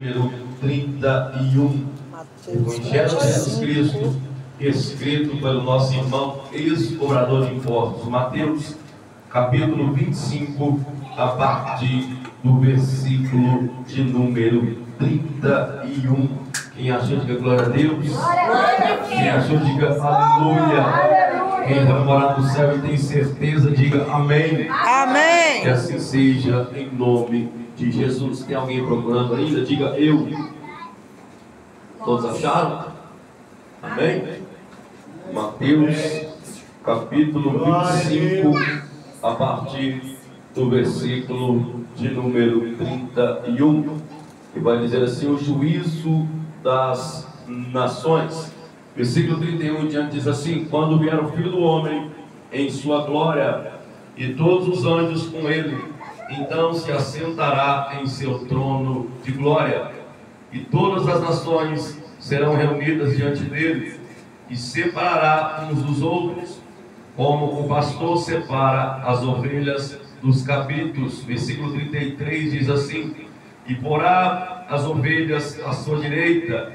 Número 31, Evangelho de Jesus Cristo, escrito pelo nosso irmão ex-cobrador de impostos, Mateus, capítulo 25, a partir do versículo de número 31. Quem achou, diga glória a Deus. Quem achou, diga aleluia. Quem vai morar no céu e tem certeza, diga amém. Amém. Que assim seja, em nome de Jesus. Tem alguém procurando ainda? Diga eu. Todos acharam? Amém? Mateus, capítulo 25, a partir do versículo de número 31. E vai dizer assim: o juízo das nações. Versículo 31 em diante diz assim: quando vier o Filho do Homem em sua glória e todos os anjos com ele, então se assentará em seu trono de glória, e todas as nações serão reunidas diante dele, e separará uns dos outros, como o pastor separa as ovelhas dos cabritos. Versículo 33 diz assim: e porá as ovelhas à sua direita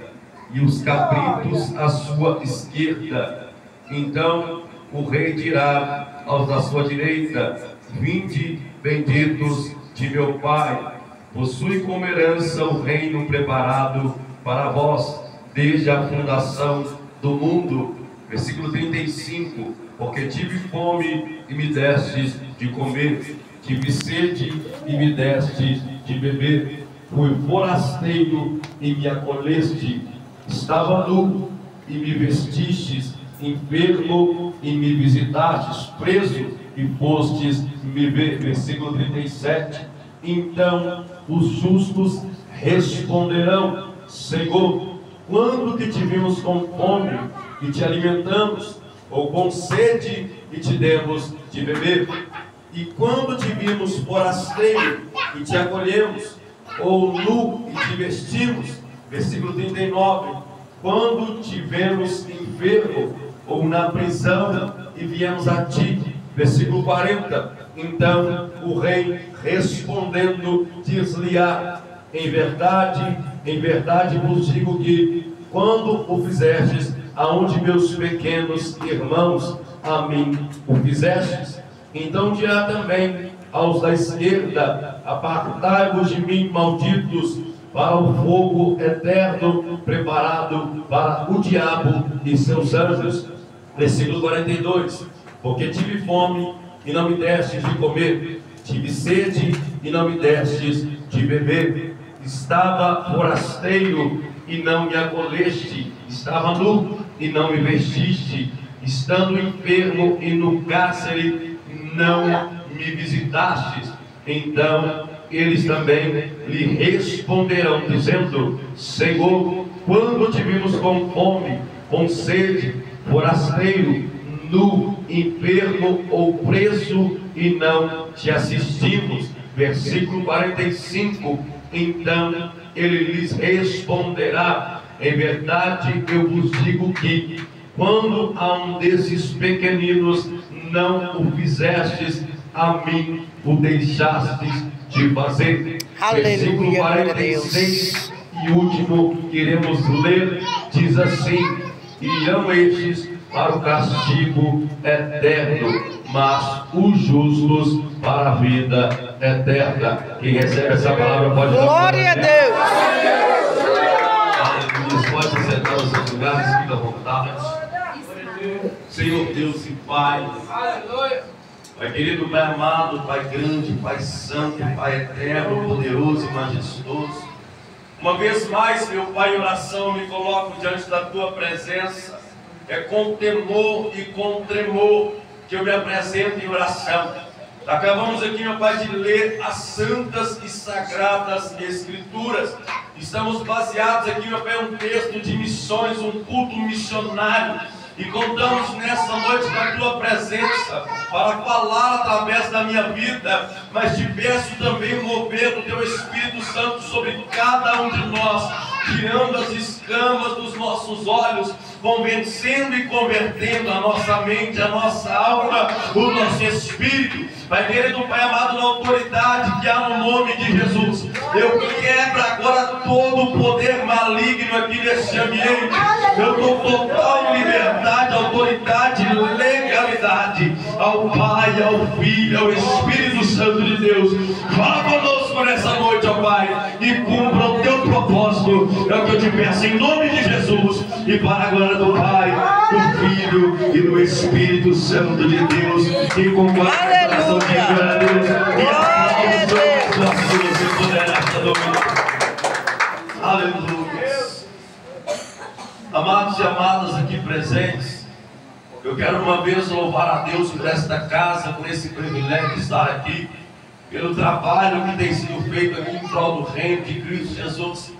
e os cabritos à sua esquerda. Então o rei dirá aos da sua direita: vinde, benditos de meu Pai, possui como herança o reino preparado para vós desde a fundação do mundo. Versículo 35: porque tive fome e me destes de comer, tive sede e me destes de beber, fui forasteiro e me acolheste, estava nu e me vestistes, enfermo e me visitastes, preso e fostes me ver. Versículo 37: então os justos responderão: Senhor, quando que te vimos com fome e te alimentamos, ou com sede e te demos de beber? E quando te vimos forasteiro e te acolhemos, ou nu e te vestimos? Versículo 39: quando te vemos enfermo ou na prisão e viemos a ti? Versículo 40: então o rei respondendo diz-lhe-á: em verdade vos digo que, quando o fizestes aonde meus pequenos irmãos, a mim o fizestes. Então dirá também aos da esquerda: apartai-vos de mim, malditos, para o fogo eterno preparado para o diabo e seus anjos. Versículo 42: porque tive fome e não me destes de comer, tive sede e não me destes de beber, estava forasteiro e não me acolheste, estava nu e não me vestiste, estando enfermo e no cárcere não me visitastes. Então eles também lhe responderão, dizendo: Senhor, quando te vimos com fome, com sede, forasteiro, nu, enfermo ou preso, e não te assistimos? Versículo 45: então ele lhes responderá: em verdade eu vos digo que, quando a um desses pequeninos não o fizestes, a mim o deixastes de fazer. Versículo 46 e último que iremos ler diz assim: irão estes para o castigo eterno, mas os justos para a vida eterna. Quem recebe essa palavra pode dar glória a Deus. Aleluia. Pode sentar nos seus lugares, fica à vontade. Senhor Deus e Pai, Pai querido, Pai amado, Pai grande, Pai santo, Pai eterno, poderoso e majestoso, uma vez mais, meu Pai, em oração me coloco diante da Tua presença. É com temor e com tremor que eu me apresento em oração. Acabamos aqui, meu Pai, de ler as santas e sagradas Escrituras. Estamos baseados aqui, meu Pai, em um texto de missões, um culto missionário. E contamos nessa noite com a Tua presença para falar através da minha vida, mas te peço também o mover do Teu Espírito Santo sobre cada um de nós, tirando as escamas dos nossos olhos, convencendo e convertendo a nossa mente, a nossa alma, o nosso espírito. Pai querido, Pai amado, na autoridade que há no nome de Jesus, eu quebro agora todo o poder maligno aqui nesse ambiente. Eu dou total liberdade, autoridade, legalidade ao Pai, ao Filho, ao Espírito Santo de Deus. Fala conosco nessa noite, ó Pai, e cumpra o teu propósito. É o que eu te peço em nome de Jesus, e para a glória do Pai, do Filho e do Espírito Santo de Deus. E com glória de glória a Deus. Aleluia. Amados e amadas aqui presentes, eu quero uma vez louvar a Deus por esta casa, por esse privilégio de estar aqui, pelo trabalho que tem sido feito aqui em prol do reino de Cristo Jesus.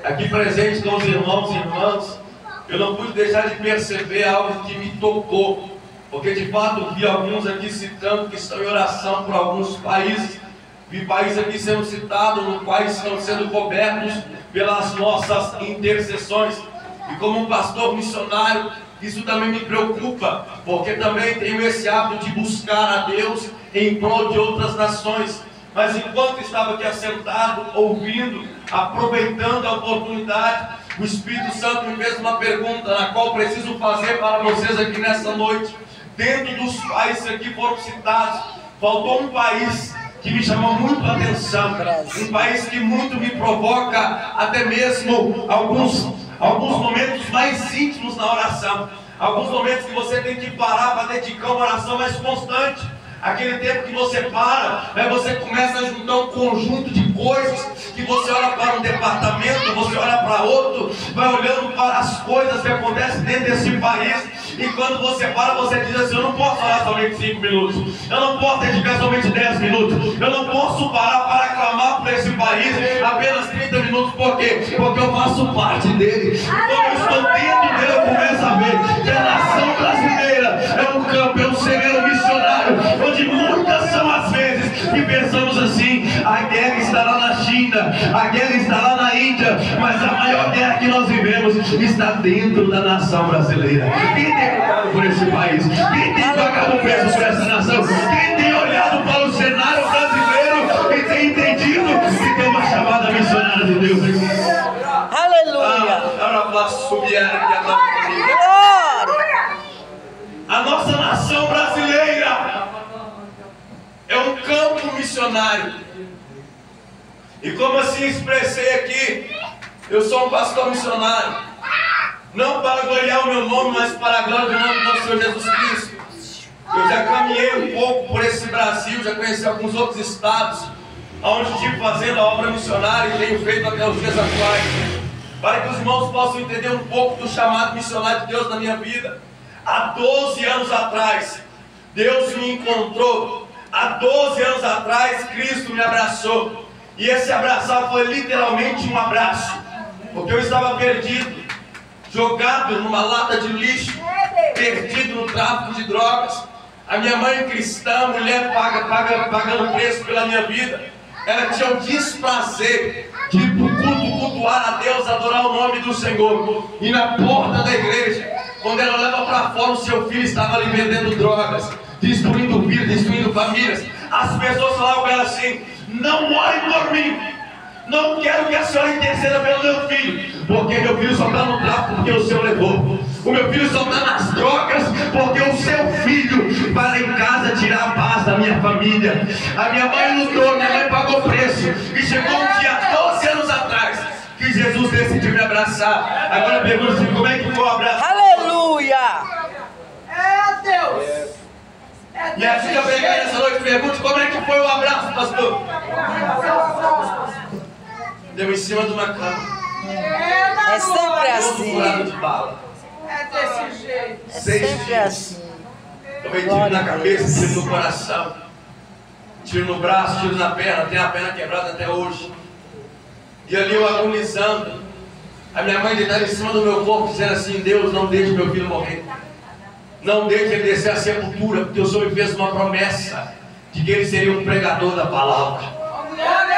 Aqui presente com os irmãos e irmãs, eu não pude deixar de perceber algo que me tocou, porque de fato vi alguns aqui citando que estão em oração por alguns países. Vi países aqui sendo citados, no quais estão sendo cobertos pelas nossas intercessões. E como um pastor missionário, isso também me preocupa, porque também tenho esse hábito de buscar a Deus em prol de outras nações. Mas enquanto estava aqui assentado, ouvindo, aproveitando a oportunidade, o Espírito Santo me fez uma pergunta, na qual preciso fazer para vocês aqui nessa noite. Dentro dos países aqui foram citados, faltou um país que me chamou muito a atenção, um país que muito me provoca, até mesmo alguns momentos mais íntimos na oração, alguns momentos que você tem que parar para dedicar uma oração mais constante. Aquele tempo que você para, você começa a juntar um conjunto de coisas, que você olha para um departamento, você olha para outro, vai olhando para as coisas que acontecem dentro desse país, e quando você para, você diz assim: eu não posso orar somente 5 minutos, eu não posso dedicar somente 10 minutos, eu não posso parar para clamar por esse país apenas 30 minutos, por quê? Porque eu faço parte dele. Quando eu estou dentro dele, eu começo a ver que a nação brasileira é um campo, é um celeiro missionário, onde muitas são as vezes que pensamos assim: a guerra está lá na China, a guerra está lá na Índia, mas a maior guerra que nós vivemos está dentro da nação brasileira. Quem tem lutado por esse país? Quem tem pagado o preço por essa nação? Quem tem olhado para o cenário brasileiro e tem entendido que tem uma chamada missionária de Deus? Aleluia! A nossa nação brasileira é um campo missionário. E como assim expressei aqui, eu sou um pastor missionário, não para gloriar o meu nome, mas para a glória do nome do nosso Senhor Jesus Cristo. Eu já caminhei um pouco por esse Brasil, já conheci alguns outros estados, onde estive fazendo a obra missionária e tenho feito até os dias atuais, para que os irmãos possam entender um pouco do chamado missionário de Deus na minha vida. Há 12 anos atrás, Deus me encontrou. Há 12 anos atrás, Cristo me abraçou. E esse abraçar foi literalmente um abraço, porque eu estava perdido, jogado numa lata de lixo, perdido no tráfico de drogas. A minha mãe cristã, mulher pagando preço pela minha vida, ela tinha o desprazer de ir para o culto, cultuar a Deus, adorar o nome do Senhor. E na porta da igreja, quando ela leva para fora, o seu filho estava ali vendendo drogas, destruindo vidas, destruindo famílias. As pessoas falavam com ela assim: não ore por mim, não quero que a senhora interceda pelo meu filho, porque meu filho só está no tráfico porque o senhor levou. O meu filho só está nas drogas porque o seu filho vai em casa tirar a paz da minha família. A minha mãe lutou, minha mãe pagou preço, e chegou um dia, 12 anos atrás, que Jesus decidiu me abraçar. Agora pergunta assim: como é que foi o abraço? Aleluia! É Deus! E assim que eu peguei nessa noite, pergunte: como é que foi o abraço, pastor? Deu em cima de uma cama. É sempre assim. Furado de bala. É desse jeito. É 6 sempre dias. assim. Tomei tiro na cabeça, tiro no coração, tiro no braço, tiro na perna. Tenho a perna quebrada até hoje. E ali eu agonizando, a minha mãe deitada em cima do meu corpo, dizendo assim: Deus, não deixe meu filho morrer, não deixe ele descer a sepultura, porque o Senhor me fez uma promessa de que ele seria um pregador da palavra.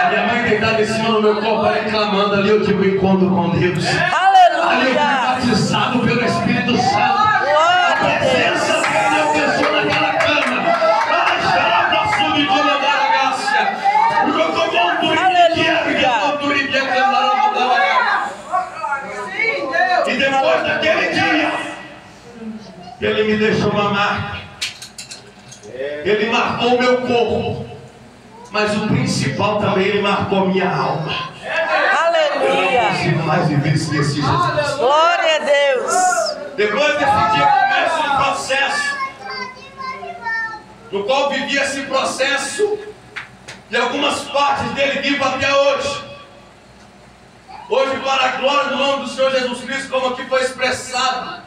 A minha mãe deitada em cima do meu corpo, reclamando. Ali eu tive um encontro com Deus. Ali eu fui Aleluia! batizado pelo Espírito Santo. A presença dele alcançou naquela cama. E depois daquele dia, ele me deixou uma marca. Ele marcou o meu corpo, mas o principal também, ele marcou minha alma. Aleluia. Eu não consigo mais viver sem esse Jesus. Glória a Deus. Depois desse dia começa um processo, no qual vivi esse processo, e algumas partes dele vivo até hoje. Hoje, para a glória do nome do Senhor Jesus Cristo, como aqui foi expressado,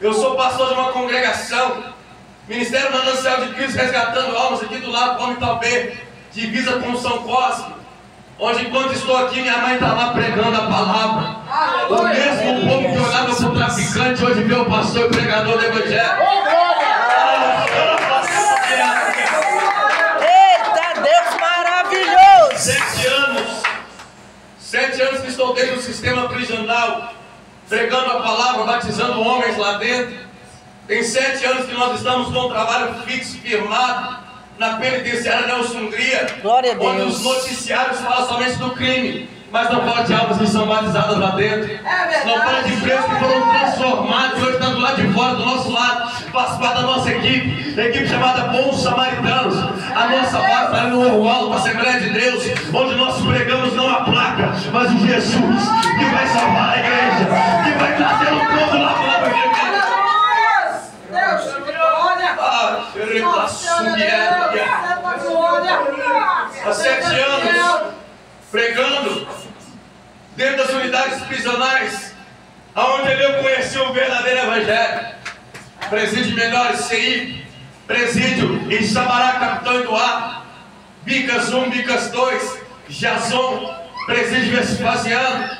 eu sou pastor de uma congregação, Ministério Manancial de Cristo, resgatando almas aqui do lado do Hospital B, divisa com São Cosme, onde enquanto estou aqui, minha mãe está lá pregando a palavra. O mesmo povo que olhava para o traficante, hoje vê o pastor e pregador do Evangelho. Eita, Deus maravilhoso. 7 anos que estou dentro do sistema prisional, pregando a palavra, batizando homens lá dentro. Tem 7 anos que nós estamos com um trabalho fixo, firmado, na penitenciária Nelson Hungria, Glória a Deus. onde os noticiários falam somente do crime, mas não fala de almas que são batizadas lá dentro. Não fala de presos que foram transformados e hoje estão do lado de fora, do nosso lado, faz parte da nossa equipe, a equipe chamada Bons Samaritanos. A nossa base está ali no Orwaldo, para a Assembleia de Deus, onde nós pregamos não a placa, mas o Jesus que vai salvar a igreja, que vai trazer o povo lá para o Evangelho. Há 7 anos pregando dentro das unidades prisionais, aonde eu conheci o verdadeiro Evangelho. Presídio Melhores, CI, presídio em Sabará, Capitão Eduardo, Bicas 1, Bicas 2, Jason, presídio Vespasiano.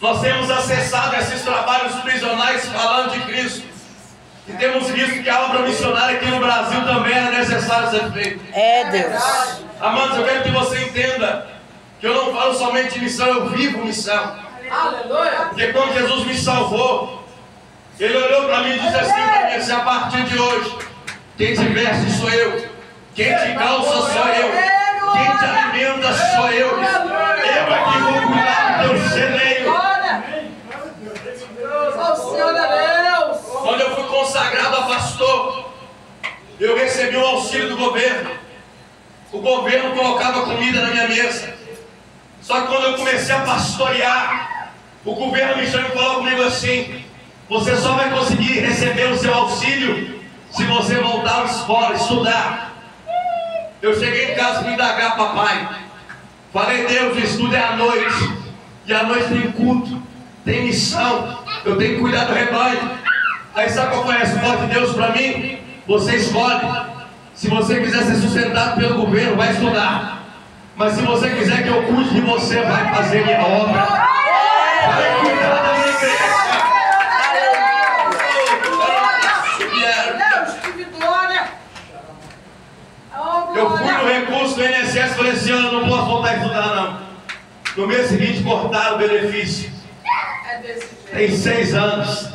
Nós temos acessado esses trabalhos prisionais falando de Cristo. E temos visto que a obra missionária aqui no Brasil também era necessário ser feita. É, Deus. Amados, eu quero que você entenda que eu não falo somente de missão, eu vivo missão. Aleluia. Porque quando Jesus me salvou, Ele olhou para mim e disse assim para mim, assim, a partir de hoje, quem te veste sou eu, quem te calça sou eu, quem te alimenta sou eu. Eu aqui vou cuidar do teu celeiro. Quando eu fui consagrado a pastor, eu recebi o auxílio do governo. O governo colocava comida na minha mesa. Só que quando eu comecei a pastorear, o governo me chamou e falou comigo assim: você só vai conseguir receber o seu auxílio se você voltar à escola, estudar. Eu cheguei em casa e fui indagar papai. Falei, Deus, o estudo é à noite. E à noite tem culto, tem missão. Eu tenho que cuidar do rebanho. Aí sabe qual foi a resposta de Deus para mim? Você escolhe. Se você quiser ser sustentado pelo governo, vai estudar. Mas se você quiser que eu cuide de você, vai fazer minha obra. Vai cuidar da minha igreja. Deus, que vitória. Eu fui no recurso do INSS e falei assim, eu não posso voltar a estudar não. No mês seguinte cortaram o benefício. É desse jeito. Tem 6 anos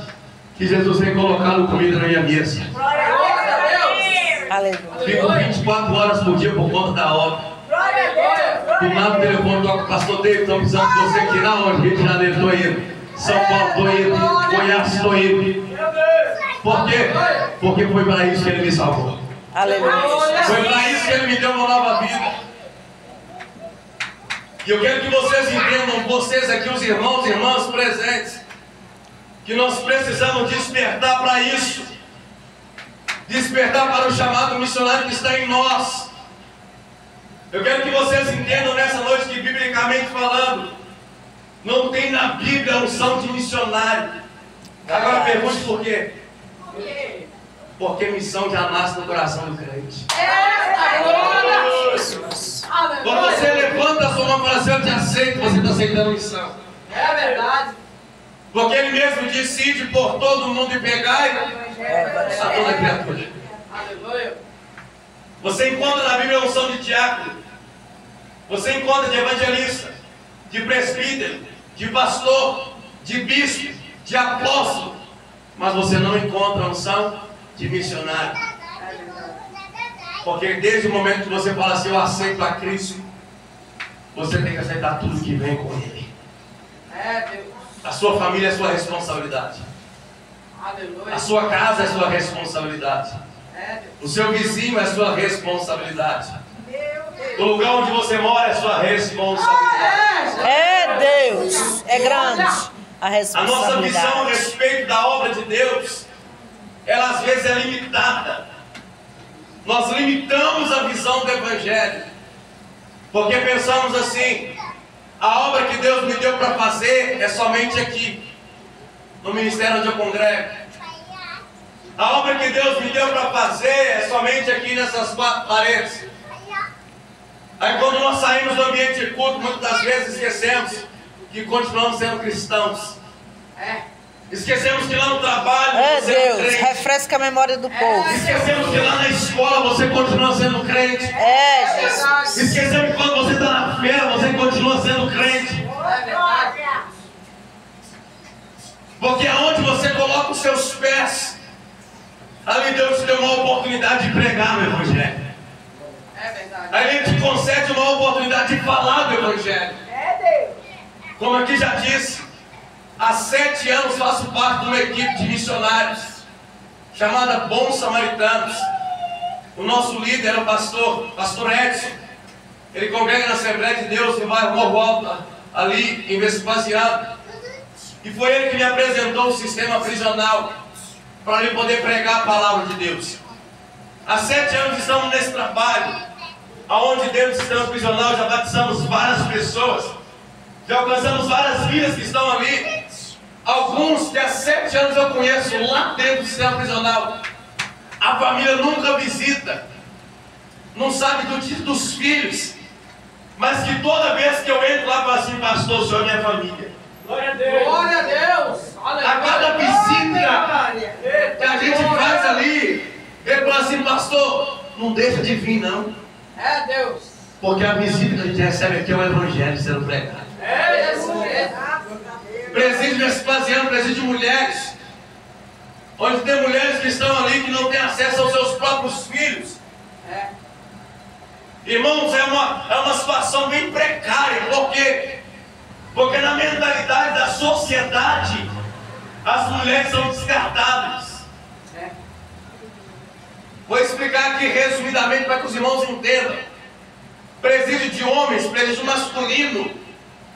que Jesus tem colocado comida na minha mesa. Glória a Deus. Aleluia. Fico 24 horas por dia por conta da obra. Glória a Deus. Do lado do telefone toca o pastor David, estão precisando de você aqui na onde? Rio de Janeiro, estou indo. São Paulo, estou indo. Goiás, estou indo. Por quê? Porque foi para isso que Ele me salvou. Aleluia. Foi para isso que Ele me deu uma nova vida. E eu quero que vocês entendam, vocês aqui, os irmãos e irmãs presentes, que nós precisamos despertar para isso. Despertar para o chamado missionário que está em nós. Eu quero que vocês entendam nessa noite que, biblicamente falando, não tem na Bíblia a unção de missionário. Agora pergunte por quê? Porque missão já nasce no coração do crente. Quando você levanta a sua mão e fala assim, eu te aceito, você está aceitando missão. É verdade. Porque Ele mesmo disse, ide por todo mundo e pegai a toda criatura. Aleluia. Você encontra na Bíblia a unção de diácono. Você encontra de evangelista, de presbítero, de pastor, de bispo, de apóstolo. mas você não encontra a unção de missionário. Porque desde o momento que você fala assim, eu aceito a Cristo, você tem que aceitar tudo que vem com Ele. A sua família é sua responsabilidade. A sua casa é sua responsabilidade. O seu vizinho é sua responsabilidade. O lugar onde você mora é sua responsabilidade. É Deus. É grande a A nossa visão a responsabilidade. respeito da obra de Deus, ela às vezes é limitada. Nós limitamos a visão do Evangelho, porque pensamos assim: a obra que Deus me deu para fazer é somente aqui, no ministério onde eu congrego. A obra que Deus me deu para fazer é somente aqui nessas 4 paredes. Aí quando nós saímos do ambiente de culto, muitas das vezes esquecemos que continuamos sendo cristãos. Esquecemos que lá no trabalho É você é um Deus. crente. Refresca a memória do povo. Esquecemos que lá na escola você continua sendo crente. É Jesus. Esquecemos que quando você está na feira você continua sendo crente. Porque aonde você coloca os seus pés, ali Deus te deu uma oportunidade de pregar o Evangelho. Aí Ele te concede uma oportunidade de falar do Evangelho. Como aqui já disse, há 7 anos faço parte de uma equipe de missionários chamada Bons Samaritanos. O nosso líder era o pastor Edson. Ele congrega na Assembleia de Deus no bairro Morro Alto, ali em Vespasiano. E foi ele que me apresentou o sistema prisional para eu poder pregar a palavra de Deus. Há 7 anos estamos nesse trabalho, aonde dentro do sistema prisional já batizamos várias pessoas, já alcançamos várias vidas que estão ali. Alguns que há 7 anos eu conheço lá dentro do sistema prisional. A família nunca visita, não sabe do título dos filhos, mas que toda vez que eu entro lá, falo assim: pastor, o senhor é minha família. Glória a Deus. A cada visita que a gente faz ali, ele fala assim: pastor, não deixa de vir não. É Deus. Porque a visita que a gente recebe aqui é o Evangelho sendo pregado. É Jesus. Presídio Vespasiano, presídio de mulheres, onde tem mulheres que estão ali que não têm acesso aos seus próprios filhos. Irmãos, é uma situação bem precária. Por quê? Porque na mentalidade da sociedade, as mulheres são descartáveis. Vou explicar aqui resumidamente para que os irmãos entendam. Presídio de homens, presídio masculino,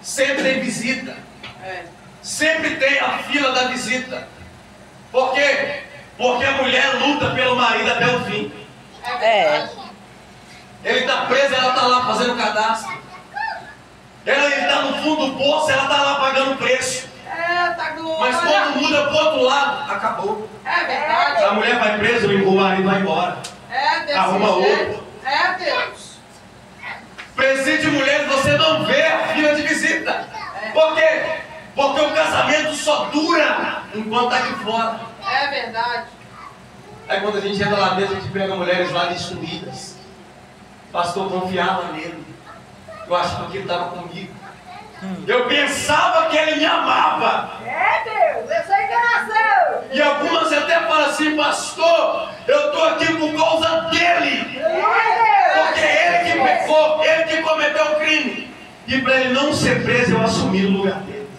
sempre tem visita. Sempre tem a fila da visita. Por quê? Porque a mulher luta pelo marido até o fim. É. Ele está preso, ela está lá fazendo cadastro. Ele está no fundo do poço, ela está lá pagando preço. Eita glória. Mas quando muda para o outro lado, acabou. É verdade. A mulher vai presa, o marido vai embora. É desse Arruma jeito. outro. É Deus. Presídio de mulheres, você não vê a fila de visita. Por quê? Porque o casamento só dura enquanto está aqui fora. É verdade. Aí quando a gente entra lá dentro, a gente pega mulheres lá destruídas. O pastor confiava nele. Eu achava que ele estava comigo. Eu pensava que ele me amava. É Deus, eu sou encarnação. E algumas até falam assim: pastor, eu estou aqui por causa dele. Porque ele que pecou, ele que cometeu o crime. E para ele não ser preso, eu assumi o lugar dele.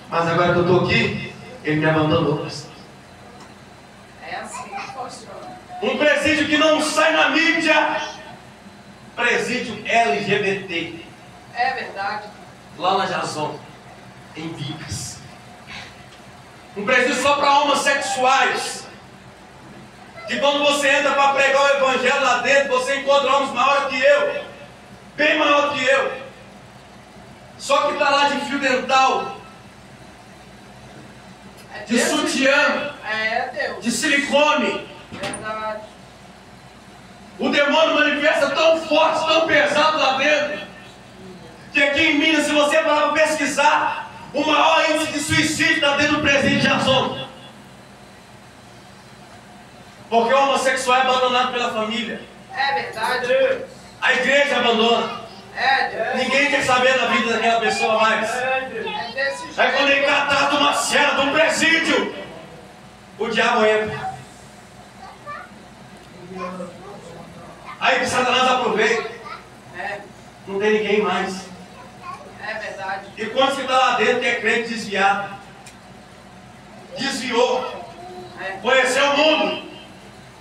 Mas agora que eu estou aqui, ele me abandonou, pastor. É assim que funciona. Um presídio que não sai na mídia. Presídio LGBT. É verdade. Lá na Jason, em Vicas. Um presídio só para homossexuais. Que quando você entra para pregar o Evangelho lá dentro, você encontra homens maiores que eu. Bem maior que eu. Só que está lá de fio dental, de Deus. sutiã, É Deus. de silicone. Verdade. O demônio manifesta tão forte, tão pesado lá dentro, que aqui em Minas, se você parar para pesquisar, o maior índice de suicídio está dentro do presídio de Jason. Porque o homossexual é abandonado pela família. É verdade. A igreja abandona. É Deus. Ninguém quer saber da vida daquela pessoa mais. É desse jeito. Aí quando ele trata uma cela de um presídio, o diabo entra. Aí que Satanás aproveita. Não tem ninguém mais. É verdade. E quando você está lá dentro, que é crente desviado, desviou, conheceu o mundo,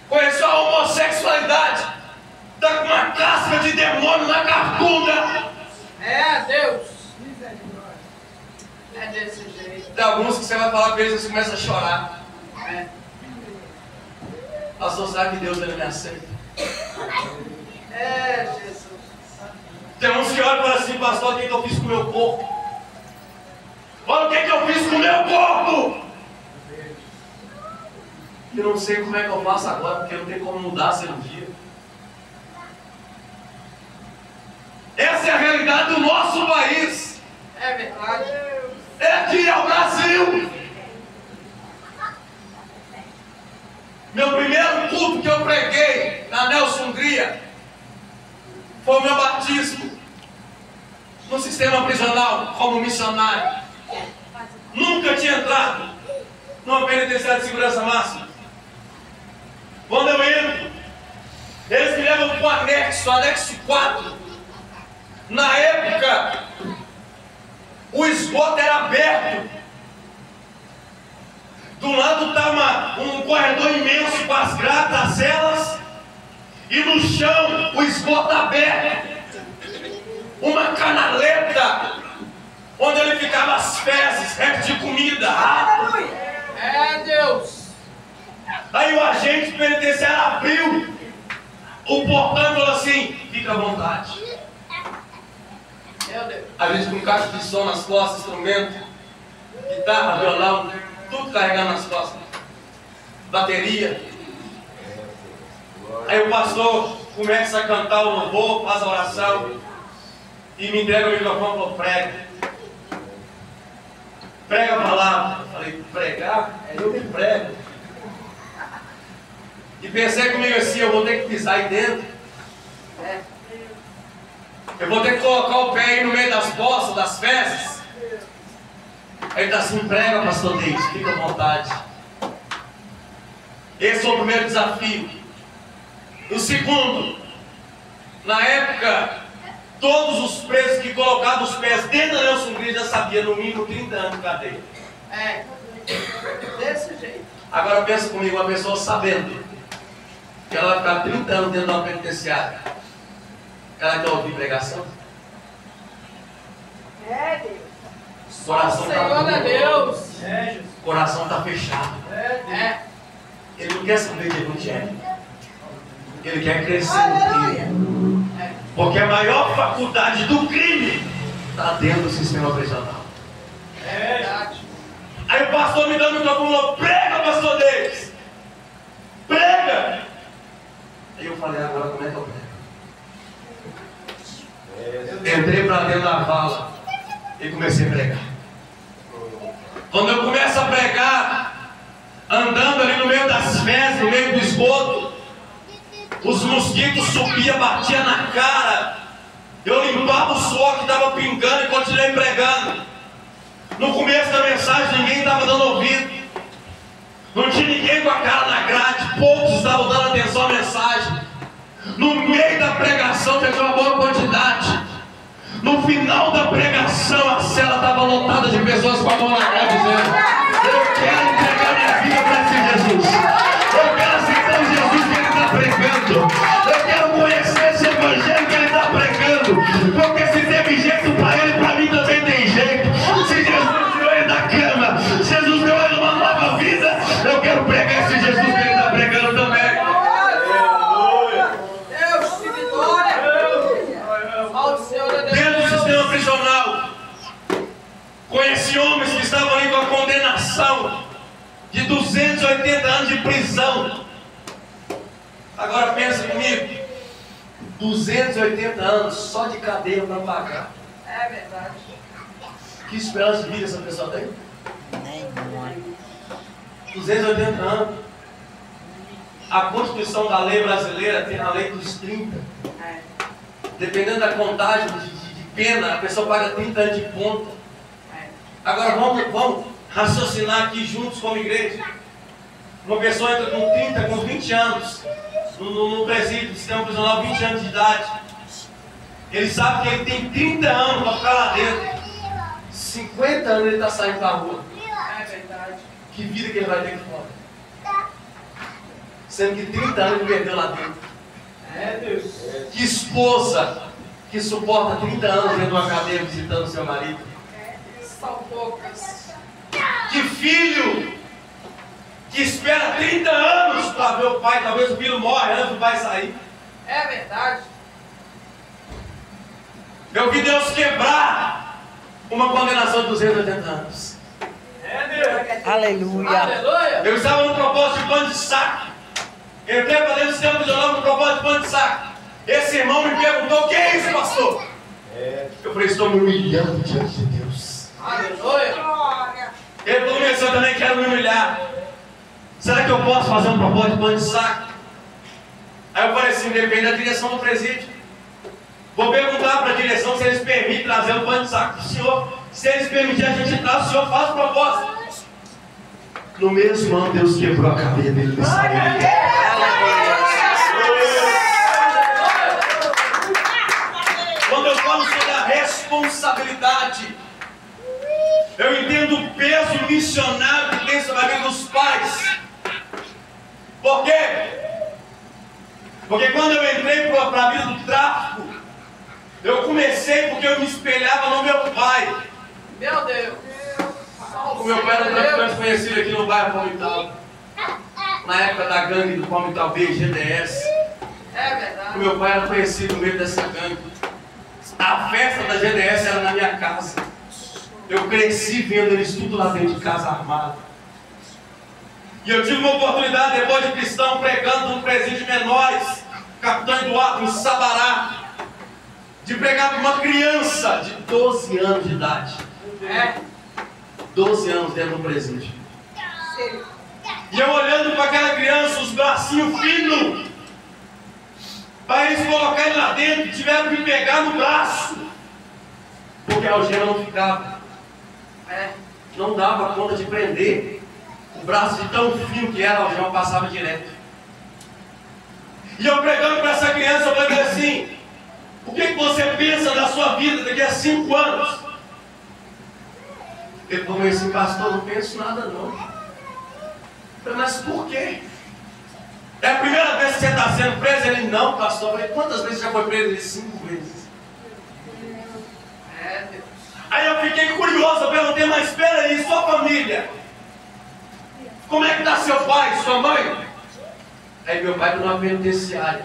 conheceu a homossexualidade, está com uma casca de demônio na carcunda. É Deus. É desse jeito. Tem alguns que você vai falar com eles e você começa a chorar. Pastor, sabe que Deus ele me aceita? É Jesus. Tem uns que olham e falam assim, pastor, o que eu fiz com o meu corpo? Olha o que eu fiz com o meu corpo! Eu não sei como é que eu faço agora, porque não tem como mudar a cirurgia. Essa é a realidade do nosso país. É verdade. Aqui é o Brasil. Meu primeiro culto que eu preguei na Nelson Hungria foi o meu batismo no sistema prisional como missionário. Nunca tinha entrado numa penitenciária de segurança máxima. Quando eu entro, eles me levam para o anexo 4. Na época, o esgoto era aberto. Do lado estava um corredor imenso com as grades, as celas, e no chão o esgoto aberto. Uma canaleta onde ele ficava as fezes, restos de comida, rato. É Deus. Aí o agente penitenciário abriu o portão e falou assim: fica à vontade. Meu Deus. A gente com caixa de som nas costas, instrumento, guitarra, violão, tudo carregando nas costas, bateria. Aí o pastor começa a cantar o louvor, faz a oração e me entrega o microfone e falou: prega. Prega a palavra. Eu falei: pregar? É eu que prego. E pensei comigo assim: eu vou ter que pisar aí dentro. Eu vou ter que colocar o pé aí no meio das poças, das fezes. Aí ele está assim: prega, pastor Deus, fica à vontade. Esse foi o primeiro desafio. O segundo, na época, todos os presos que colocavam os pés dentro da Nelson Hungria já sabiam no mínimo 30 anos de cadeia. É. Desse jeito. Agora pensa comigo, uma pessoa sabendo que ela vai ficar 30 anos dentro de uma penitenciária, ela quer ouvir pregação? É Deus. O coração Senhor é está Deus. o coração está fechado. É. Ele não quer saber de evangelho. Ele quer crescer no crime. Porque a maior faculdade do crime está dentro do sistema prisional. É verdade. Aí o pastor me deu o microfone e falou: prega, pastor Deus, prega. Aí eu falei: agora como é que eu prego? Entrei para dentro da vala e comecei a pregar. Quando eu começo a pregar, andando ali no meio das fezes, no meio do esgoto, os mosquitos subiam, batiam na cara. Eu limpava o suor que estava pingando e continuei pregando. No começo da mensagem ninguém estava dando ouvido. Não tinha ninguém com a cara na grade. Poucos estavam dando atenção à mensagem. No meio da pregação fez uma boa quantidade. No final da pregação a cela estava lotada de pessoas com a mão na cara dizendo: eu quero entregar minha vida para esse Jesus. Eu quero aceitar o Jesus que ele está pregando. Eu quero conhecer esse evangelho que ele está pregando. Porque se teve jeito para ele, para mim também tem jeito. Se Jesus tirou ele da cama, Jesus deu ele uma nova vida, eu quero pregar esse Jesus que ele está pregando também. Deus, que vitória. Ao Senhor é Deus. Dentro do sistema prisional, conheci homens que estavam ali com a condenação de 280 anos de prisão. Agora pensa comigo: 280 anos só de cadeia para pagar. É verdade. Que esperança de vida essa pessoa tem? Nenhuma. 280 anos. A Constituição da lei brasileira tem a lei dos 30. Dependendo da contagem de pena, a pessoa paga 30 anos de ponta. Agora vamos raciocinar aqui juntos como igreja. Uma pessoa entra com 30, com 20 anos no presídio, no sistema prisional, 20 anos de idade. Ele sabe que ele tem 30 anos para ficar lá dentro. 50 anos ele está saindo da rua. É verdade. Que vida que ele vai ter aqui fora. Sendo que 30 anos ele perdeu lá dentro. É, Deus. Que esposa que suporta 30 anos dentro de uma cadeia visitando seu marido. São poucas. Que filho que espera 30 anos para ver o pai. Talvez o filho morre antes do pai sair. É verdade. Eu vi Deus quebrar uma condenação de 280 anos. É, Deus. Aleluia. Aleluia. Eu estava no propósito de pano de saco. Entrei para dentro do sistema prisional no propósito de pano de saco. Esse irmão me perguntou: o que é isso, pastor? Eu falei: estou me humilhando diante de Deus. Aleluia. Ele começou também: quero me humilhar. Será que eu posso fazer um propósito de pano de saco? Aí eu falei assim: depende da direção do presídio. Vou perguntar para a direção se eles permitem trazer o pano de saco para o senhor. Se eles permitirem a gente traz, o senhor faz proposta. No mesmo ano, Deus quebrou a cadeia dele e saiu. Quando eu falo sobre a responsabilidade, eu entendo o peso missionário que tem sobre a vida dos pais. Por quê? Porque quando eu entrei para a vida do tráfico, eu comecei porque eu me espelhava no meu pai. Meu Deus. O meu pai era um traficante conhecido aqui no bairro Palmital. Na época da gangue do Palmital B, GDS. É O verdade. meu pai era conhecido no meio dessa gangue. A festa da GDS era na minha casa. Eu cresci vendo eles tudo lá dentro de casa armado. E eu tive uma oportunidade, depois de cristão, pregando no presídio de menores, Capitão Eduardo, em Sabará, de pregar para uma criança de 12 anos de idade. É. 12 anos dentro do presídio. E eu olhando para aquela criança, os bracinhos finos, para eles colocarem lá dentro, tiveram que pegar no braço, porque a algema não ficava. Não dava conta de prender. O braço de tão fino que era, a algema passava direto. E eu pregando para essa criança, eu falei assim: o que você pensa da sua vida daqui a 5 anos? Ele falou assim: pastor, não penso nada não. Eu falei: mas por quê? É a primeira vez que você está sendo preso? Ele: não, pastor. Eu falei: quantas vezes já foi preso? Ele: 5 vezes. É, Deus. Aí eu fiquei curioso, eu perguntei: mas espera aí, sua família? Como é que está seu pai, sua mãe? Aí meu pai está numa penitenciária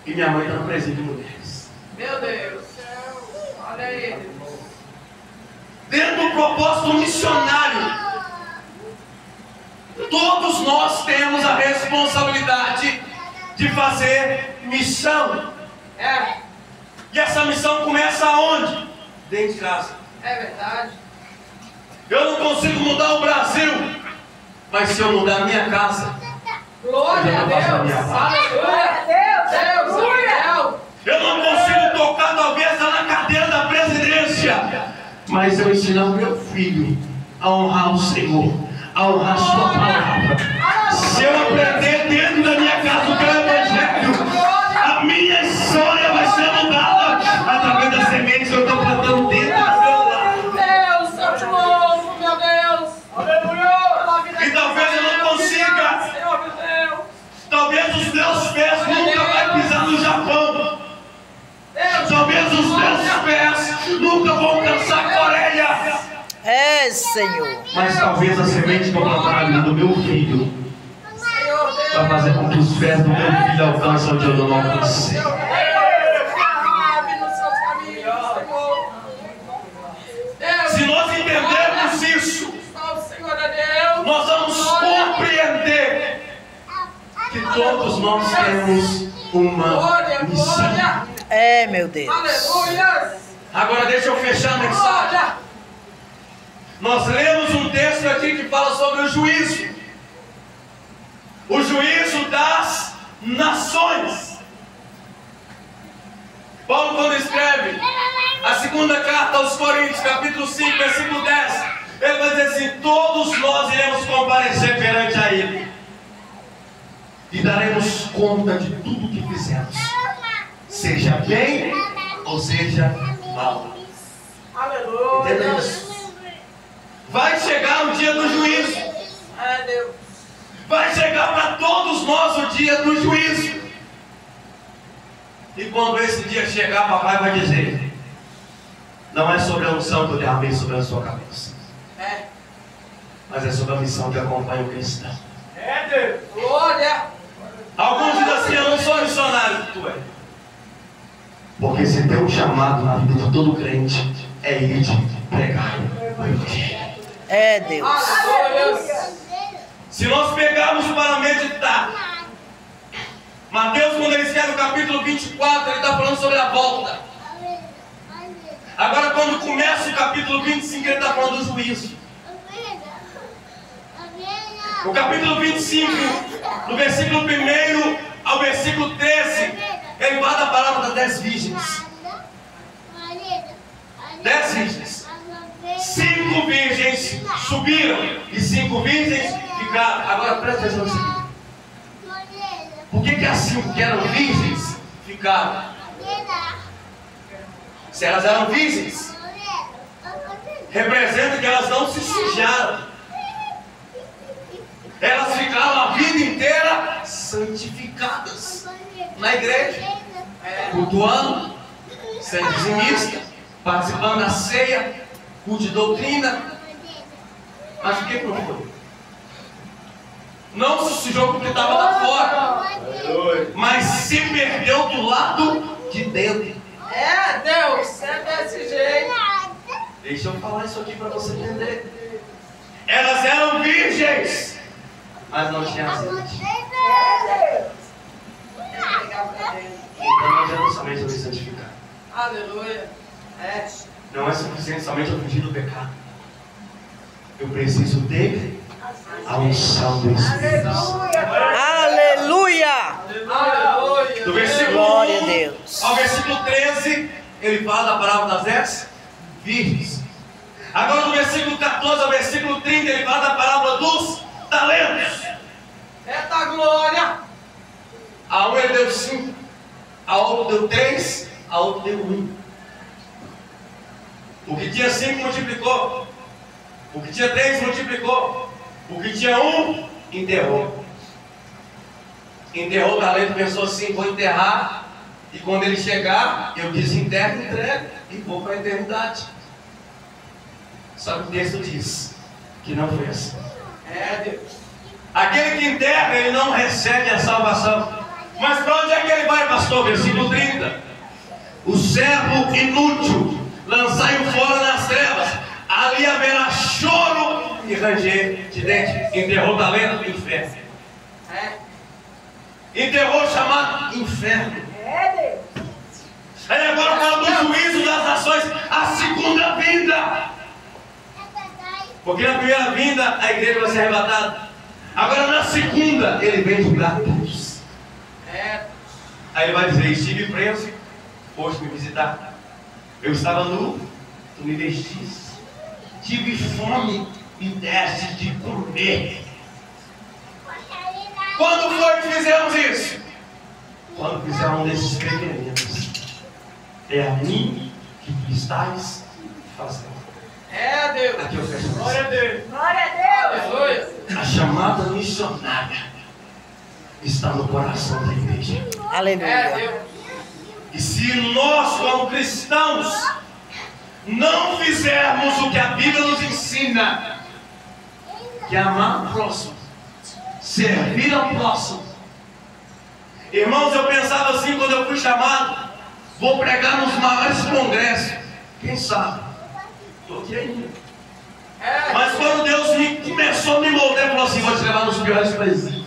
e minha mãe está no presídio de mulheres. Meu Deus. Olha aí. Dentro do propósito missionário, todos nós temos a responsabilidade de fazer missão. É. E essa missão começa aonde? Dentro de casa. É verdade. Eu não consigo mudar o Brasil, mas se eu mudar a minha casa, Glória a Deus. Aleluia. Deus. Aleluia. eu não consigo tocar talvez na cadeira da presidência, mas eu ensinar o meu filho a honrar o Senhor, a honrar a sua palavra. Se eu aprender dentro da minha casa o que é o Evangelho, a minha história vai ser mudada através das sementes que eu estou plantando dentro do meu lar. Deus, eu te louvo, meu Deus. Aleluia. E talvez eu não consiga. Senhor, meu Deus. Talvez os meus pés nunca vai pisar no Japão. Talvez os meus pés nunca vão alcançar a Coreia. É, Senhor. Mas talvez a semente que eu plantar na vida do meu filho Senhor, Deus. vai fazer com que os pés do meu filho alcancem onde eu não alcancei. Abre nos seus caminhos, Senhor. Deus. Se nós entendermos isso, Só o Senhor é Deus. nós vamos compreender que todos nós temos uma Glória, missão. glória. É, meu Deus. Aleluia. Agora deixa eu fechar a mensagem. Glória. Nós lemos um texto aqui que fala sobre o juízo. O juízo das nações. Paulo, quando escreve a segunda carta aos Coríntios, capítulo 5, versículo 10, ele vai dizer assim: todos nós iremos comparecer perante a daremos conta de tudo que fizemos, seja bem ou seja mal. Aleluia. Entenda isso. Vai chegar o dia do juízo. É Deus. Vai chegar para todos nós o dia do juízo. E quando esse dia chegar, papai vai dizer: não é sobre a unção que eu derramei sobre a sua cabeça, mas é sobre a missão que acompanha o cristão. É Deus. Glória. Alguns dizem assim: eu não sou missionário. Tu é. Porque se tem um chamado na vida de todo crente, é ir de pregar o evangelho. É Deus. Aleluia. Se nós pegarmos para meditar, Mateus, quando ele escreve o capítulo 24, ele está falando sobre a volta. Agora, quando começa o capítulo 25, ele está falando do juízo. O capítulo 25, do versículo 1 ao versículo 13, ele fala da palavra das 10 virgens. 10 virgens. 5 virgens subiram e 5 virgens ficaram. Agora presta atenção nisso aqui. Por que as 5 que eram virgens ficaram? Se elas eram virgens, representa que elas não se sujaram. Elas ficaram a vida inteira santificadas na igreja, cultuando, sendo dizimista, participando da ceia, culto de doutrina. Mas o que não foi? Não se sujou porque estava lá fora, mas se perdeu do lado de dentro. É Deus. É desse jeito. Deixa eu falar isso aqui para você entender. Elas eram virgens, mas não tinham azeite. Então não adianta somente eu me santificar. Aleluia. É. Não é suficiente somente eu fugir do pecado. Eu preciso ter a unção do Espírito. Aleluia. Aleluia. Do versículo Glória a 1 Deus. ao versículo 13, ele fala da palavra das 10 virgens. Agora do versículo 14 ao versículo 30, ele fala da palavra dos talentos. Eita glória. A um ele deu 5, a outro deu 3, a outro deu 1. O que tinha 5 multiplicou, o que tinha 3 multiplicou, o que tinha 1 enterrou. Enterrou o talento, pensou assim: vou enterrar, e quando ele chegar, eu desenterro, entrego e vou para a eternidade. Só que o texto diz que não foi assim. É Deus. Aquele que enterra, ele não recebe a salvação. Mas para onde é que ele vai, pastor? Versículo 30. O servo inútil, lançai-o fora nas trevas, ali haverá choro e ranger de dente. Enterrou o talento, inferno. Enterrou o chamado inferno. Aí agora fala do juízo das nações, a segunda vinda. Porque na primeira vinda a igreja vai ser arrebatada. Agora na segunda ele vem julgar todos. Aí ele vai dizer: estive preso, foste me visitar. Eu estava nu, tu me vestiste. Tive fome, me deste de comer. Quando foi que fizemos isso? Quando fizeram um desses pequeninos. É a mim que tu estás fazendo. É Deus. Aqui eu fecho. Glória a Deus. Glória a Deus. Aleluia. A chamada missionária está no coração da igreja. É Aleluia. Deus. E se nós, como cristãos, não fizermos o que a Bíblia nos ensina, que é amar o próximo, servir ao próximo. Irmãos, eu pensava assim quando eu fui chamado: vou pregar nos maiores congressos. Quem sabe? Estou aqui ainda. Mas quando Deus começou a me moldar, ele falou assim: vou te levar nos piores presídios.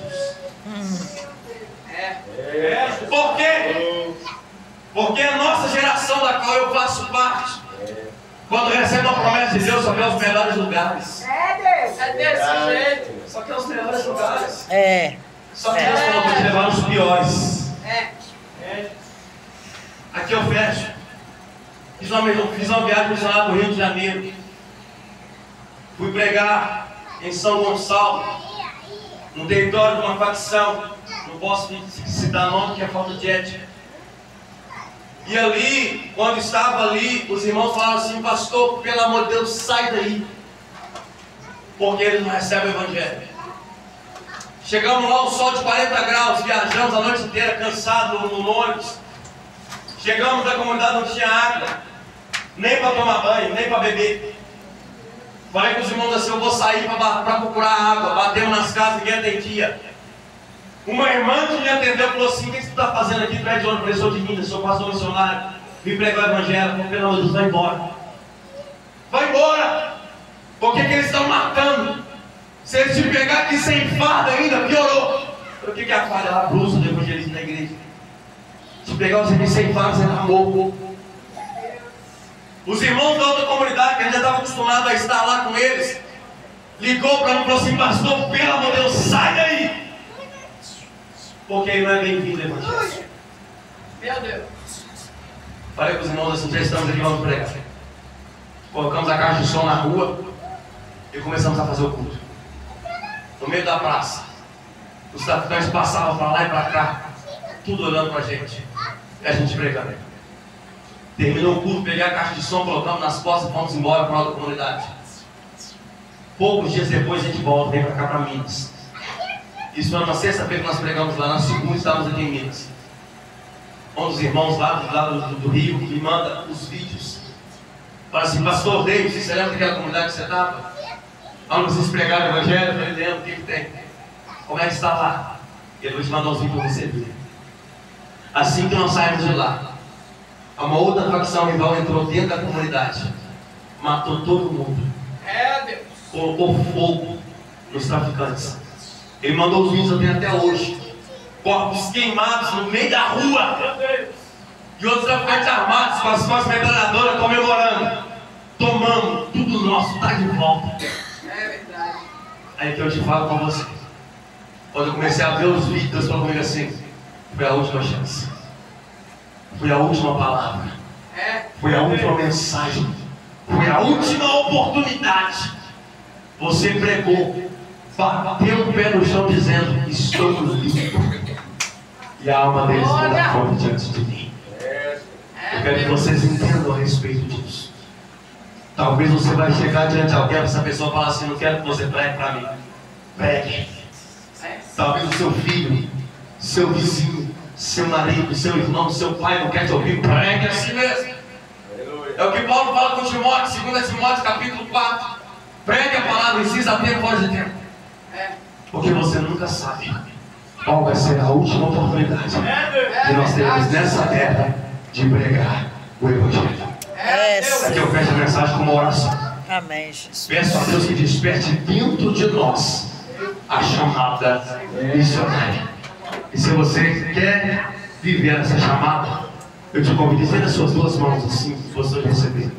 Por quê? Porque a nossa geração da qual eu faço parte, quando recebe uma promessa de Deus, só quer os melhores lugares. É Deus. É desse jeito. Só quer os melhores lugares. É. Só que Deus falou: vou te levar nos piores. É. Aqui eu fecho. Fiz uma viagem missionária para o Rio de Janeiro. Fui pregar em São Gonçalo, no território de uma facção, no não posso citar nome que é falta de ética. E ali, quando estava ali, os irmãos falaram assim: pastor, pelo amor de Deus, sai daí, porque eles não recebem o evangelho. Chegamos lá, um sol de 40 graus, viajamos a noite inteira, cansados no ônibus. Chegamos na comunidade, não tinha água, nem para tomar banho, nem para beber. Falei com os irmãos assim: eu vou sair para procurar água. Batemos nas casas, ninguém atendia. Uma irmã que me atendeu falou assim: o que você está fazendo aqui? Tu é de onde? Eu falei: sou de Minas, sou pastor missionário, vim pregar o evangelho. Falei: pelo amor de Deus, vai embora. Vai embora! Por que eles estão matando? Se eles te pegar aqui sem farda ainda, piorou. O que é a farda? A blusa do evangelismo da igreja. Se pegar você aqui sem farda, você está morto. Os irmãos da outra comunidade, que a gente já estava acostumado a estar lá com eles, ligou para mim e falou assim: pastor, pelo amor de Deus, sai daí, porque ele não é bem-vindo ao evangelho. Meu Deus. Falei com os irmãos assim: já estamos aqui, vamos pregar. Colocamos a caixa de som na rua e começamos a fazer o culto. No meio da praça, os traficantes passavam para lá e para cá, tudo olhando para a gente, e a gente pregando. Terminou o culto, peguei a caixa de som, colocamos nas costas e fomos embora para outra comunidade. Poucos dias depois a gente volta, vem para cá, para Minas. Isso foi numa sexta-feira que nós pregamos lá, na segunda estávamos aqui em Minas. Um dos irmãos lá do Rio me manda os vídeos. Fala assim: pastor David, você lembra daquela comunidade que você estava? Onde vocês pregaram o evangelho? Eu falei: lembro, o que tem? Como é que está lá? E ele vai te mandar os vídeos para você ver. Assim que nós saímos de lá, uma outra facção rival entrou dentro da comunidade, matou todo mundo, colocou fogo nos traficantes. Ele mandou os vídeos até hoje, corpos queimados no meio da rua, e outros traficantes armados com as suas metralhadoras comemorando: tomamos, tudo nosso, está de volta. É verdade. Aí que eu te falo com você, quando eu comecei a ver os vídeos, Deus falou comigo assim: foi a última chance, foi a última palavra, foi a última mensagem, foi a última oportunidade. Você pregou, bateu o pé no chão dizendo: estou limpo, e a alma deles está forte diante de mim. Eu quero que vocês entendam a respeito disso. Talvez você vai chegar diante de alguém, essa pessoa falar assim: não quero que você pregue para mim. Pregue. Talvez o seu filho, seu vizinho, seu marido, seu irmão, seu pai não quer te ouvir. Pregue assim mesmo. É o que Paulo fala com Timóteo, 2 Timóteo capítulo 4. Pregue a palavra, ensina a tempo, fora de tempo. Porque você nunca sabe qual vai ser a última oportunidade que nós temos nessa terra de pregar o evangelho. Aqui eu fecho a mensagem com uma oração. Amém, Jesus. Peço a Deus que desperte dentro de nós a chamada missionária. E se você quer viver essa chamada, eu te convido a fazer as suas duas mãos assim, se você receber.